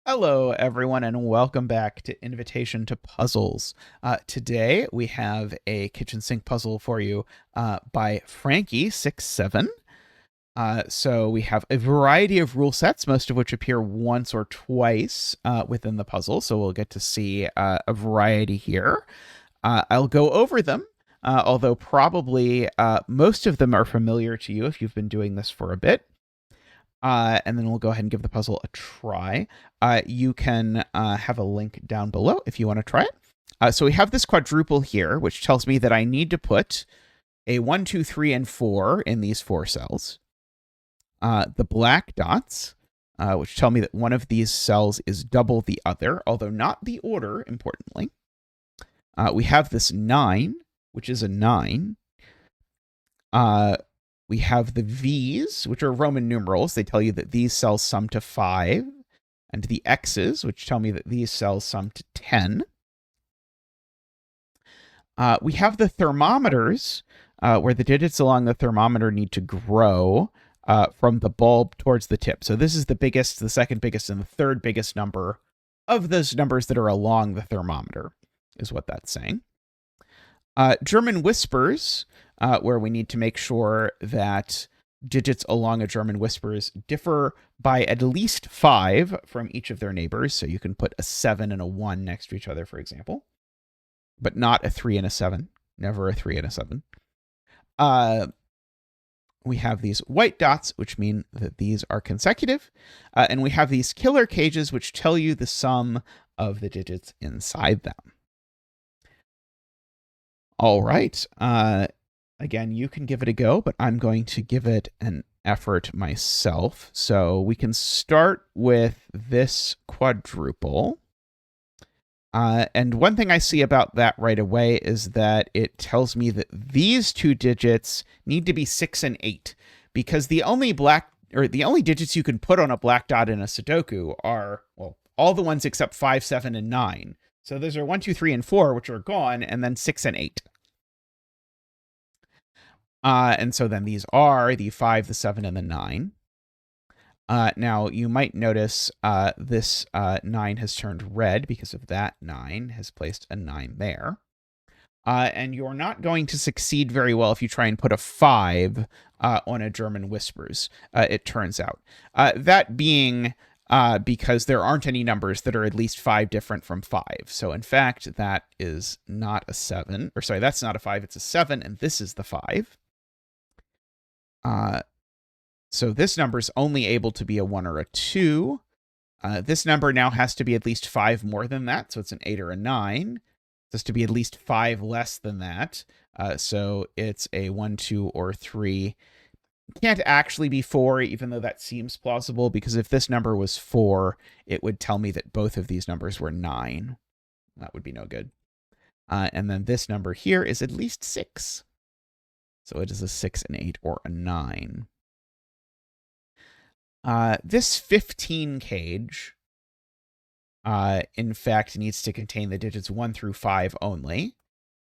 Hello, everyone, and welcome back to Invitation to Puzzles. Today, we have a kitchen sink puzzle for you by Franky67. So we have a variety of rule sets, most of which appear once or twice within the puzzle. So we'll get to see a variety here. I'll go over them, although probably most of them are familiar to you if you've been doing this for a bit. And then we'll go ahead and give the puzzle a try. You can have a link down below if you want to try it. So we have this quadruple here, which tells me that I need to put a 1, 2, 3, and 4 in these 4 cells. The black dots, which tell me that one of these cells is double the other, although not the order, importantly. We have this 9, which is a 9. We have the V's, which are Roman numerals. They tell you that these cells sum to 5. And the X's, which tell me that these cells sum to 10. We have the thermometers, where the digits along the thermometer need to grow from the bulb towards the tip. So this is the biggest, the second biggest, and the third biggest number of those numbers that are along the thermometer, is what that's saying. German whispers, where we need to make sure that digits along a German whispers differ by at least 5 from each of their neighbors. So you can put a 7 and a 1 next to each other, for example, but not a 3 and a 7. Never a 3 and a 7. We have these white dots, which mean that these are consecutive. And we have these killer cages, which tell you the sum of the digits inside them. All right. Again, you can give it a go, but I'm going to give it an effort myself. So we can start with this quadruple. And one thing I see about that right away is that it tells me that these two digits need to be 6 and 8, because the only digits you can put on a black dot in a Sudoku are, well, all the ones except 5, 7, and 9. So those are 1, 2, 3, and 4, which are gone, and then 6 and 8. And so then these are the 5, the 7, and the 9. Now, you might notice this 9 has turned red because of that 9 has placed a 9 there. And you're not going to succeed very well if you try and put a 5 on a German whispers, it turns out. That being because there aren't any numbers that are at least 5 different from 5. So in fact, that is not a 7. Or sorry, that's not a 5, it's a 7, and this is the 5. So this number is only able to be a 1 or a 2. This number now has to be at least 5 more than that, so it's an 8 or a 9. It has to be at least 5 less than that, so it's a 1, 2, or 3. It can't actually be 4, even though that seems plausible, because if this number was 4, it would tell me that both of these numbers were 9. That would be no good. And then this number here is at least 6. So it is a 6, an 8, or a 9. This 15 cage, in fact, needs to contain the digits 1 through 5 only.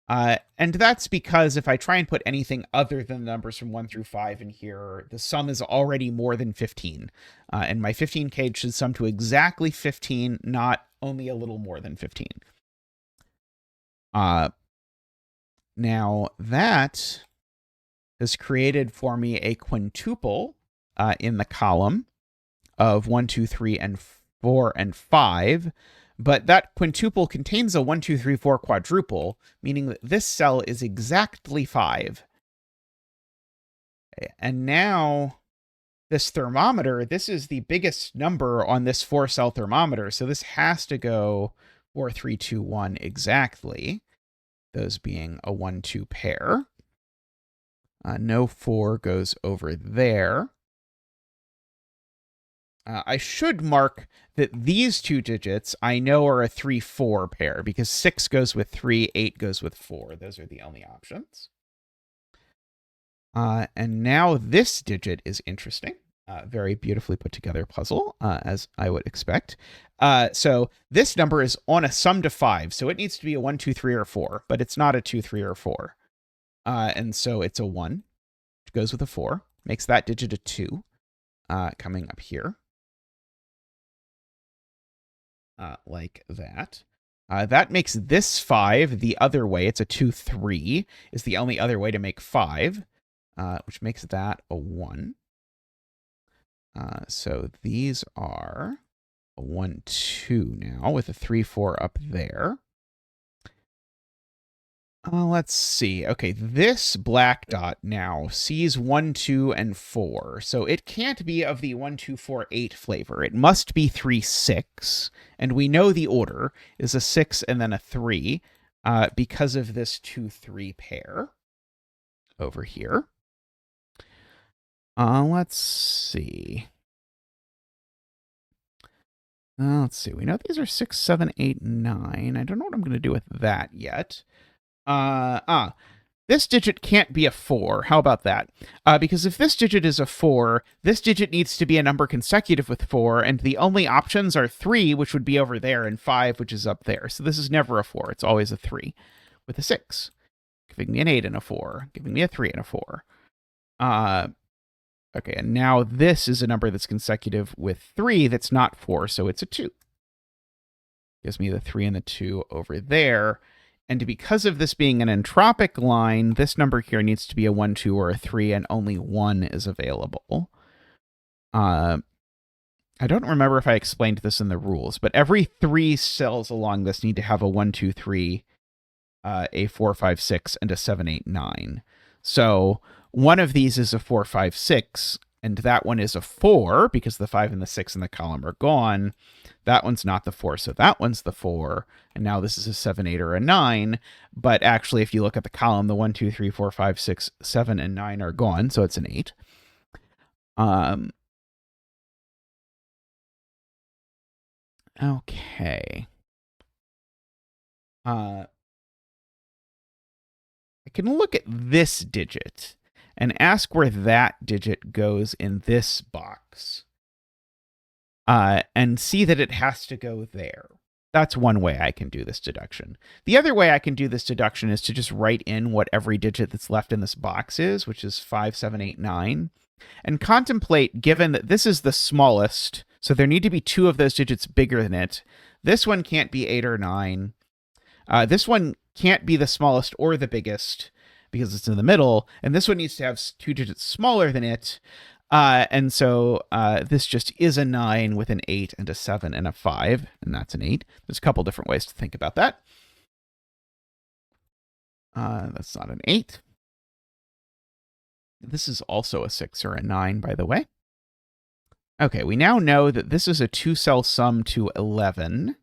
And that's because if I try and put anything other than the numbers from 1 through 5 in here, the sum is already more than 15. And my 15 cage should sum to exactly 15, not only a little more than 15. Now, that has created for me a quintuple in the column of 1, 2, 3, and 4, and 5. But that quintuple contains a 1, 2, 3, 4 quadruple, meaning that this cell is exactly 5. And now this thermometer, this is the biggest number on this 4-cell thermometer. So this has to go 4, 3, 2, 1 exactly. Those being a 1, 2 pair. No 4 goes over there. I should mark that these two digits I know are a 3, 4 pair, because 6 goes with 3, 8 goes with 4. Those are the only options. And now this digit is interesting. Very beautifully put together puzzle, as I would expect. So this number is on a sum to 5, so it needs to be a 1, 2, 3, or 4, but it's not a 2, 3, or 4. And so it's a 1, which goes with a 4, makes that digit a 2, coming up here. like that. That makes this 5 the other way. It's a 2, 3 is the only other way to make 5, which makes that a 1. So these are a 1, 2 now with a 3, 4 up there. Let's see. Okay, this black dot now sees 1, 2, and 4. So it can't be of the 1, 2, 4, 8 flavor. It must be 3, 6. And we know the order is a 6 and then a 3 because of this 2, 3 pair over here. Let's see. Let's see. We know these are 6, 7, 8, 9. I don't know what I'm going to do with that yet. This digit can't be a 4. How about that? Because if this digit is a 4, this digit needs to be a number consecutive with 4, and the only options are 3, which would be over there, and 5, which is up there. So this is never a 4. It's always a 3 with a 6, giving me an 8 and a 4, giving me a 3 and a 4. Okay, and now this is a number that's consecutive with 3 that's not 4, so it's a 2. Gives me the 3 and the 2 over there. And because of this being an entropic line, this number here needs to be a 1, 2, or a 3, and only 1 is available. I don't remember if I explained this in the rules, but every 3 cells along this need to have a 1, 2, 3, a 4, 5, 6, and a 7, 8, 9. So one of these is a 4, 5, 6, and that one is a 4 because the 5 and the 6 in the column are gone. That one's not the 4, so that one's the 4. And now this is a 7, 8, or a 9. But actually, if you look at the column, the 1, 2, 3, 4, 5, 6, 7, and 9 are gone, so it's an 8. Okay. I can look at this digit and ask where that digit goes in this box. And see that it has to go there. That's one way I can do this deduction. The other way I can do this deduction is to just write in what every digit that's left in this box is, which is 5, 7, 8, 9, and contemplate, given that this is the smallest, so there need to be 2 of those digits bigger than it. This one can't be 8 or 9. This one can't be the smallest or the biggest because it's in the middle, and this one needs to have 2 digits smaller than it. And so this just is a 9 with an 8 and a 7 and a 5, and that's an 8. There's a couple different ways to think about that. That's not an 8. This is also a 6 or a 9, by the way. Okay, we now know that this is a 2-cell sum to 11.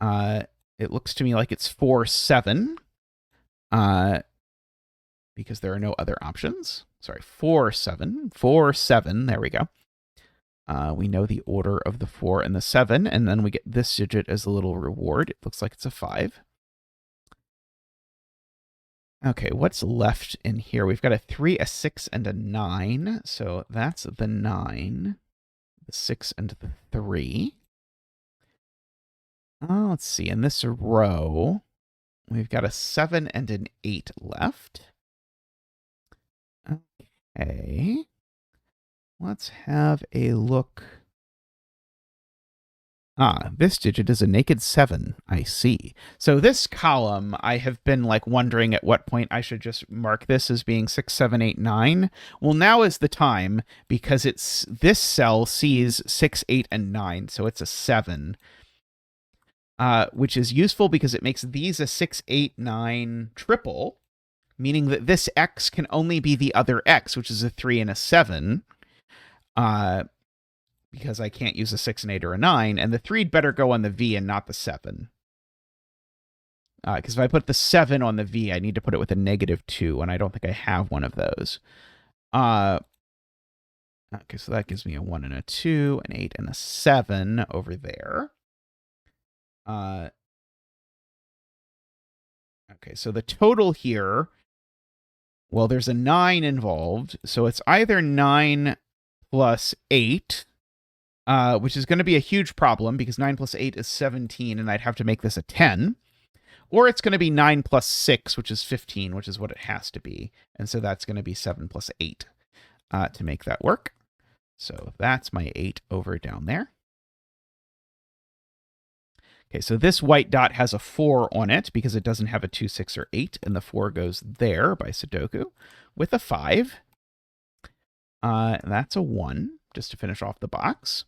It looks to me like it's 4, 7, because there are no other options. Sorry, 4, 7, 4, 7. There we go. We know the order of the 4 and the 7, and then we get this digit as a little reward. It looks like it's a 5. Okay, what's left in here? We've got a 3, a 6, and a 9. So that's the 9, the 6, and the 3. Let's see. In this row, we've got a 7 and an 8 left. Okay. Let's have a look. This digit is a naked 7. I see. So this column, I have been wondering at what point I should just mark this as being 6, 7, 8, 9. Well, now is the time because this cell sees 6, 8, and 9, so it's a 7. Which is useful because it makes these a 6, 8, 9 triple, meaning that this x can only be the other x, which is a 3 and a 7, because I can't use a 6, and 8, or a 9, and the 3'd better go on the v and not the 7. Because if I put the 7 on the v, I need to put it with a -2, and I don't think I have one of those. Okay, so that gives me a 1 and a 2, an 8 and a 7 over there. Okay, so the total here, well, there's a 9 involved, so it's either 9 plus 8, which is going to be a huge problem because 9 plus 8 is 17, and I'd have to make this a 10. Or it's going to be 9 plus 6, which is 15, which is what it has to be. And so that's going to be 7 plus 8 to make that work. So that's my 8 over down there. Okay, so this white dot has a 4 on it because it doesn't have a 2, 6, or 8, and the 4 goes there by Sudoku with a 5. That's a 1, just to finish off the box.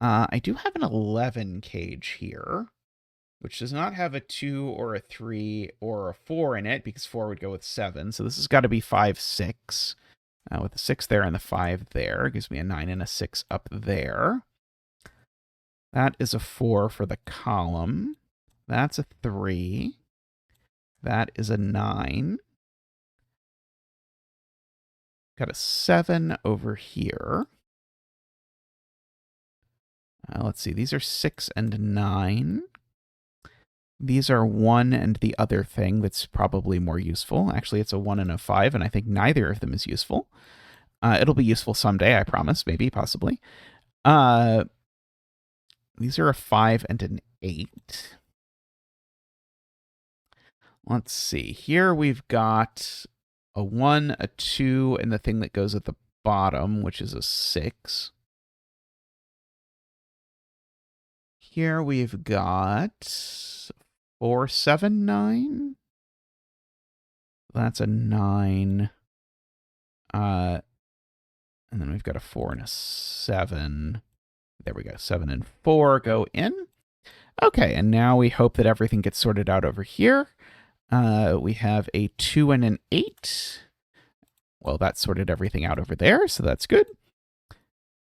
I do have an 11 cage here, which does not have a 2 or a 3 or a 4 in it because 4 would go with 7. So this has got to be 5, 6. With the 6 there and the 5 there. It gives me a 9 and a 6 up there. That is a 4 for the column. That's a 3. That is a 9. Got a 7 over here. Let's see. These are 6 and 9. These are 1 and the other thing that's probably more useful. Actually, it's a 1 and a 5, and I think neither of them is useful. It'll be useful someday, I promise. Maybe, possibly. These are a 5 and an 8. Let's see. Here we've got a 1, a 2, and the thing that goes at the bottom, which is a 6. Here we've got 4, 7, 9. That's a 9. And then we've got a 4 and a 7. There we go. 7 and 4 go in. Okay, and now we hope that everything gets sorted out over here. We have a 2 and an 8. Well, that sorted everything out over there, so that's good.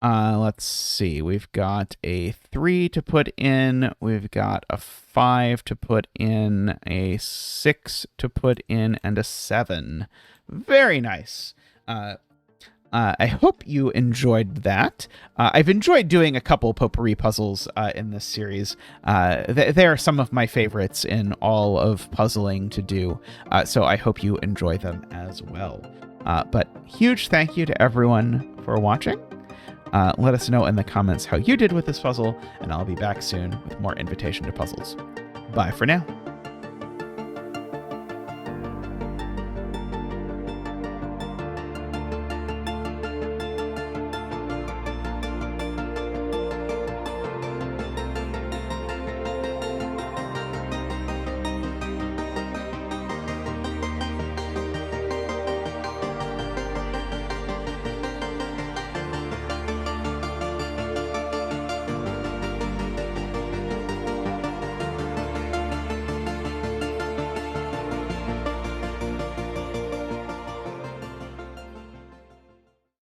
Let's see. We've got a 3 to put in. We've got a 5 to put in, a 6 to put in, and a 7. Very nice. I hope you enjoyed that. I've enjoyed doing a couple potpourri puzzles in this series. They are some of my favorites in all of puzzling to do, so I hope you enjoy them as well. But huge thank you to everyone for watching. Let us know in the comments how you did with this puzzle, and I'll be back soon with more Invitation to Puzzles. Bye for now.